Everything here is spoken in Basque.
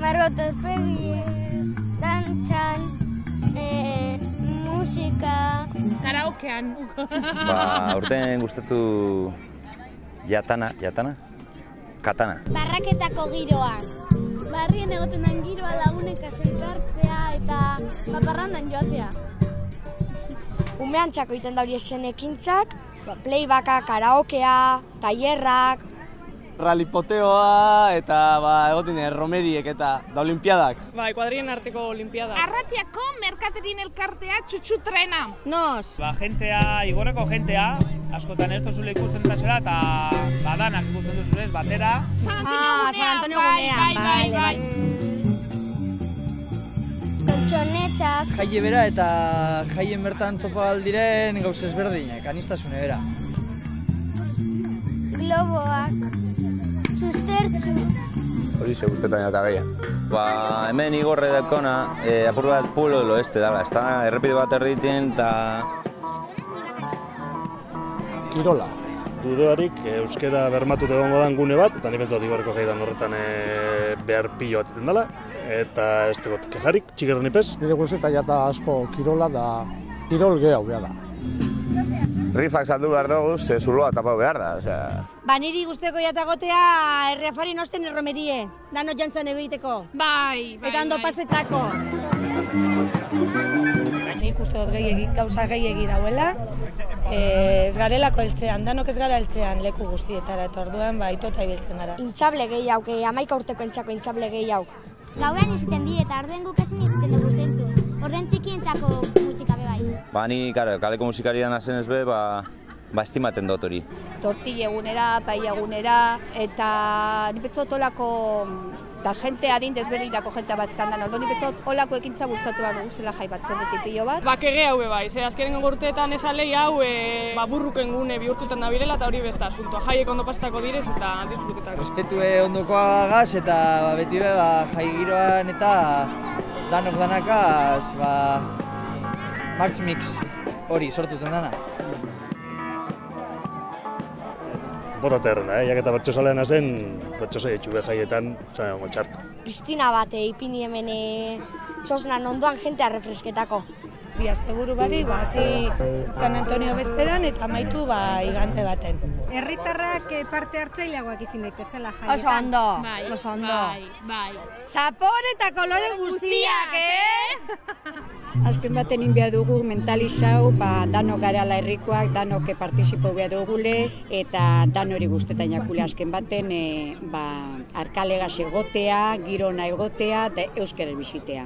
Margot Aurpegi, dantzan, musika. Karaokean. Aurten gustatu jatana? Katana. Barraketako giroan. Barrien egoten den giroa lagunek azelkartzea eta paparrandan joatea. Umeantzako egiten da hori esen ekintzak, playbacka, karaokea, tailerrak. Ralipoteoa eta egoten romeriek eta da olimpiadak. Kuadrien arteko olimpiadak. Arratiako merkaterin elkartea txutxutrena. Nos! Jentea, igorreko jentea, askotan ez tozule ikusten tasera eta danak ikusten duzulez batera. San Antonio gunean. Bai. Koltsonetak. Jaie bera eta jaien bertan topa aldiren gauz ezberdinak, anistasune bera. Globoak. Sustertzu. Hori ze guztetan eta gehien. Hemen igorre dakona, apur bat pueblo del oeste dala, ez da errepide bat erditen eta... Kirola. Dudoarik euskera bermatuta egongo dan gune bat, eta ni bentsat igorreko jaidan horretan behar pilo bat iten dela, eta ez tegot kejarik, txikerren ipez. Nire guztetan jata asko kirola da kirol gehiago behar da. Rifak saldu behar dugu, ze zuloa tapau behar da, osea... Niri guzteko jatagotea erreafari nosten erromerie, dano jantzan ebeiteko. Bai. Eta ondo pasetako. Nik uste dut gauza gehiegi dauela. Ez garelako heltzean, danok ez gara heltzean leku guztietara eta orduan itota ibiltzen gara. Intxable gehiago, 11 urteko entzako intxable gehiago. Gauean izten di eta orduen guk eskin izten dugu zentzun. Orden txikientzako musika be bai. Ni, kaleko musikarian hazen ez be, estimaten dut hori. Tortille egunera, paella egunera, eta nipetzot olako da jente adin desberdinako jente bat zandan. Ordo nipetzot olako ekintza bultzatu behar duguzela jai bat zorretik pilo bat. Bakege hau bai, azkenengo urteetan esalei hau burruken gune bihurtutan dabilela eta hori besta asuntoa. Jaiek ondo pasatako direz eta disfrutetak. Respetue ondokoa gaz eta beti be jai giroan eta danok danakaz Max Mix hori sortuten dana. Botate errena, jaketa bertxosalean zen, bertxosai etxube jaietan, zango txarto. Kristina bat ipini hemen txosnan ondoan jentea refresketako. Bi asteburu barik, hazi San Antonio bezperan eta amaitu igande baten. Herritarrak parte hartzaileagoak izin daitezela jaietan. Oso ondo, oso ondo. Bai. Zapor eta kolore guztiak, Azken baten inbia dugu mentalizau, danok garala herrikoak, danok partizipo behar dugule, eta dan hori guztetan jakule azken baten, arkalegaz egotea, girona egotea, eta euskara bizitea.